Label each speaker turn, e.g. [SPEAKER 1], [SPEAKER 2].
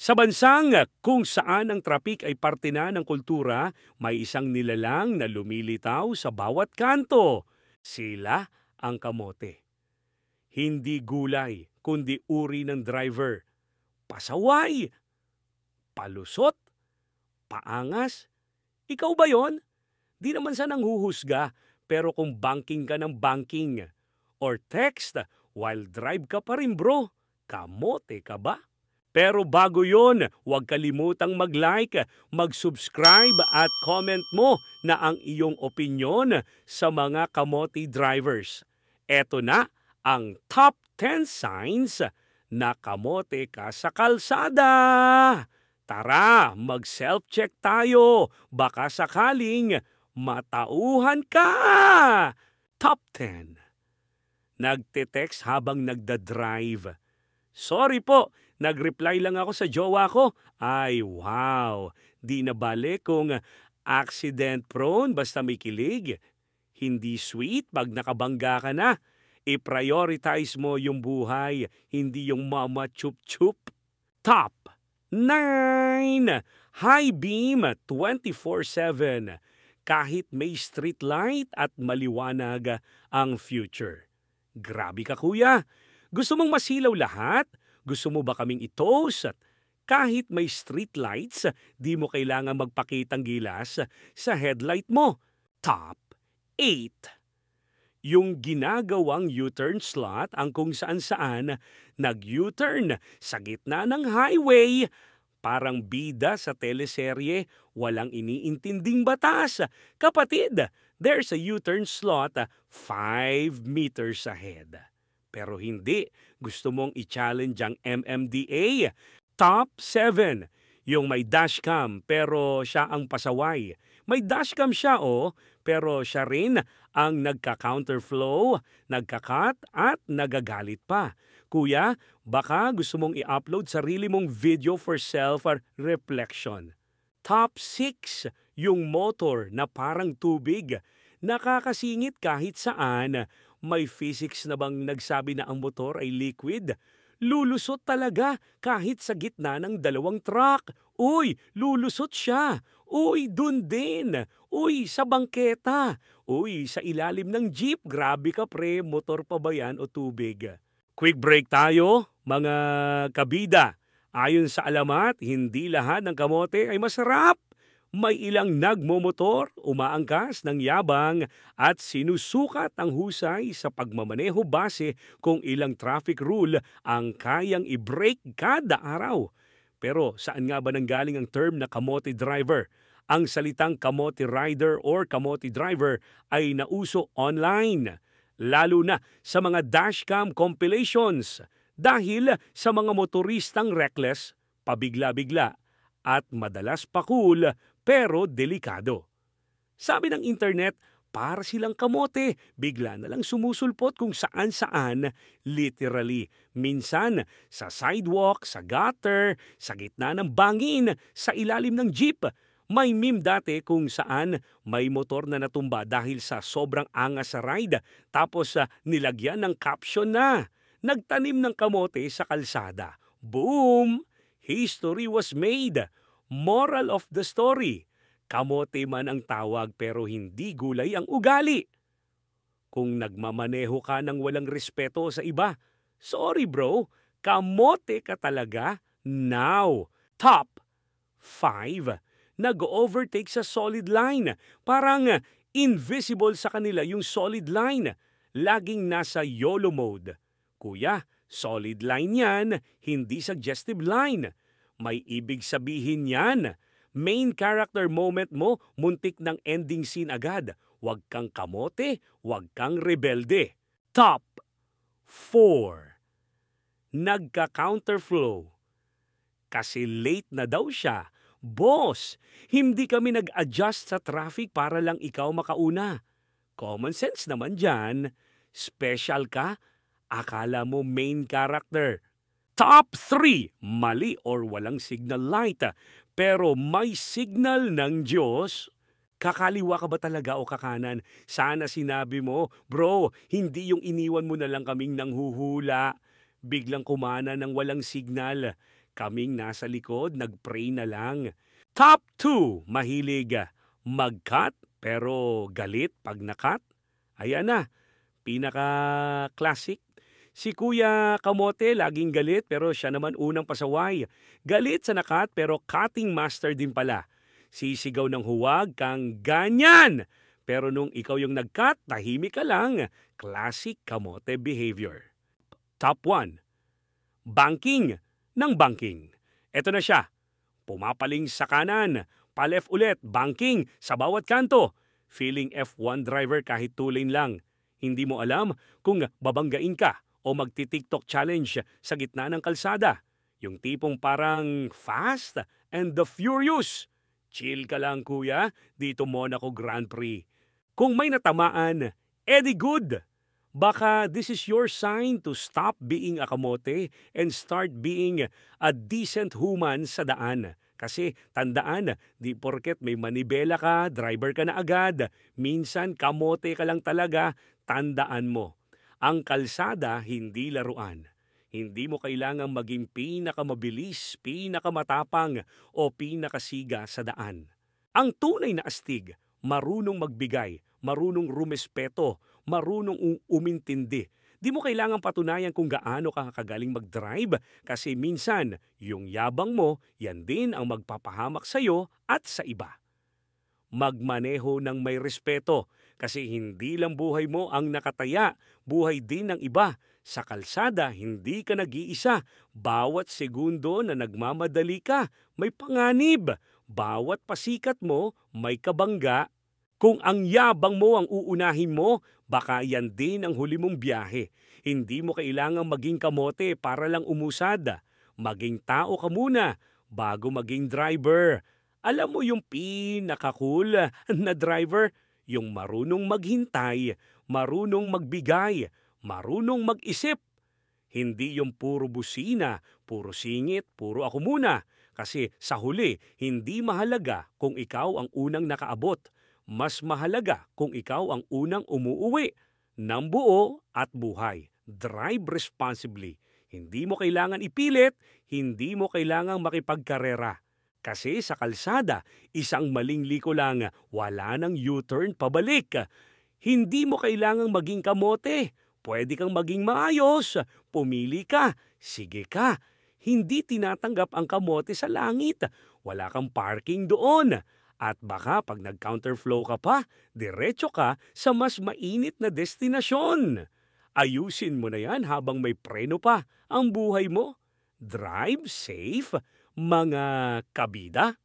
[SPEAKER 1] Sa bansang kung saan ang trapik ay parte na ng kultura, may isang nilalang na lumilitaw sa bawat kanto. Sila ang kamote. Hindi gulay, kundi uri ng driver. Pasaway, palusot, paangas. Ikaw ba yon? Di naman sa nanghuhusga, pero kung banking ka ng banking or text while drive ka pa rin bro, kamote ka ba? Pero bago yon, huwag kalimutang mag-like, mag-subscribe at comment mo na ang iyong opinyon sa mga kamote drivers. Eto na ang top 10 signs na kamote ka sa kalsada. Tara, mag-self-check tayo. Baka sakaling matauhan ka. Top 10. Nagte-text habang nagda-drive. Sorry po, nag-reply lang ako sa jowa ko. Ay, wow. Di na bale kung accident prone basta may kilig. Hindi sweet pag nakabangga ka na. I-prioritize mo yung buhay, hindi yung mama chup-chup. Top 9. High beam 24/7. Kahit may street light at maliwanag ang future. Grabe ka kuya. Gusto mong masilaw lahat? Gusto mo ba kaming i-toast? Kahit may street lights, di mo kailangan magpakitang gilas sa headlight mo. Top 8. Yung ginagawang U-turn slot ang kung saan-saan nag-U-turn sa gitna ng highway. Parang bida sa teleserye, walang iniintinding batas. Kapatid, there's a U-turn slot 5 meters ahead. Pero hindi, gusto mong i-challenge ang MMDA. Top 7, yung may dashcam pero siya ang pasaway. May dashcam siya pero siya rin ang nagka-counterflow, nagka-cut at nagagalit pa. Kuya, baka gusto mong i-upload sarili mong video for self-reflection. Top 6, yung motor na parang tubig. Nakakasingit kahit saan. May physics na bang nagsabi na ang motor ay liquid? Lulusot talaga kahit sa gitna ng dalawang truck. Uy, lulusot siya. Uy, dun din. Uy, sa bangketa. Uy, sa ilalim ng jeep. Grabe ka pre, motor pa ba yan o tubig? Quick break tayo, mga kabida. Ayon sa alamat, hindi lahat ng kamote ay masarap. May ilang nagmomotor, umaangkas ng yabang at sinusukat ang husay sa pagmamaneho base kung ilang traffic rule ang kayang i-break kada araw. Pero saan nga ba nanggaling ang term na kamote driver? Ang salitang kamote rider or kamote driver ay nauso online, lalo na sa mga dashcam compilations dahil sa mga motoristang reckless, pabigla-bigla at madalas pa cool pero delikado. Sabi ng internet, para silang kamote, bigla na lang sumusulpot kung saan-saan, literally. Minsan, sa sidewalk, sa gutter, sa gitna ng bangin, sa ilalim ng jeep. May meme dati kung saan may motor na natumba dahil sa sobrang angas sa ride, tapos nilagyan ng caption na, nagtanim ng kamote sa kalsada. Boom! History was made. Moral of the story, kamote man ang tawag pero hindi gulay ang ugali. Kung nagmamaneho ka ng walang respeto sa iba, sorry bro, kamote ka talaga now. Top 5, nag-overtake sa solid line. Parang invisible sa kanila yung solid line. Laging nasa YOLO mode. Kuya, solid line yan, hindi suggestive line. May ibig sabihin yan. Main character moment mo, muntik ng ending scene agad. Huwag kang kamote, huwag kang rebelde. Top 4. Nagka-counterflow. Kasi late na daw siya. Boss, hindi kami nag-adjust sa traffic para lang ikaw makauna. Common sense naman dyan. Special ka? Akala mo main character. Top 3, mali or walang signal light. Pero may signal ng Diyos. Kakaliwa ka ba talaga o kakanan? Sana sinabi mo, bro, hindi yung iniwan mo na lang kaming nanghuhula. Biglang kumana ng walang signal. Kaming nasa likod, nag-pray na lang. Top 2, mahilig mag-cut pero galit pag na-cut. Ayan na, pinaka-classic. Si Kuya Kamote laging galit pero siya naman unang pasaway. Galit sa na-cut pero cutting master din pala. Sisigaw ng huwag kang ganyan. Pero nung ikaw yung nag-cut, tahimik ka lang. Classic Kamote behavior. Top 1, banking ng banking. Ito na siya. Pumapaling sa kanan, pa-left ulit, banking sa bawat kanto. Feeling F1 driver kahit 2 lane lang. Hindi mo alam kung babanggain ka o magti-TikTok challenge sa gitna ng kalsada. Yung tipong parang Fast and the Furious. Chill ka lang kuya, dito Monaco Grand Prix. Kung may natamaan, edi good. Baka this is your sign to stop being a kamote and start being a decent human sa daan. Kasi tandaan, di porket may manibela ka, driver ka na agad. Minsan kamote ka lang talaga, tandaan mo. Ang kalsada hindi laruan. Hindi mo kailangang maging pinakamabilis, pinakamatapang o pinakasiga sa daan. Ang tunay na astig, marunong magbigay, marunong rumespeto, marunong umintindi. Di mo kailangang patunayan kung gaano ka kagaling mag-drive kasi minsan yung yabang mo, yan din ang magpapahamak sa'yo at sa iba. Magmaneho ng may respeto kasi hindi lang buhay mo ang nakataya, buhay din ng iba. Sa kalsada, hindi ka nag-iisa. Bawat segundo na nagmamadali ka, may panganib. Bawat pasikat mo, may kabangga. Kung ang yabang mo ang uunahin mo, baka yan din ang huli mong biyahe. Hindi mo kailangang maging kamote para lang umusad. Maging tao ka muna bago maging driver. Alam mo yung pinaka-cool na driver? Yung marunong maghintay, marunong magbigay, marunong mag-isip. Hindi yung puro busina, puro singit, puro ako muna. Kasi sa huli, hindi mahalaga kung ikaw ang unang nakaabot. Mas mahalaga kung ikaw ang unang umuuwi ng buo at buhay. Drive responsibly. Hindi mo kailangan ipilit, hindi mo kailangang makipagkarera. Kasi sa kalsada, isang maling liko lang, wala nang U-turn pabalik. Hindi mo kailangang maging kamote. Pwede kang maging maayos. Pumili ka. Sige ka. Hindi tinatanggap ang kamote sa langit. Wala kang parking doon. At baka pag nag-counterflow ka pa, diretso ka sa mas mainit na destinasyon. Ayusin mo na yan habang may preno pa ang buhay mo. Drive safe, mga kabida.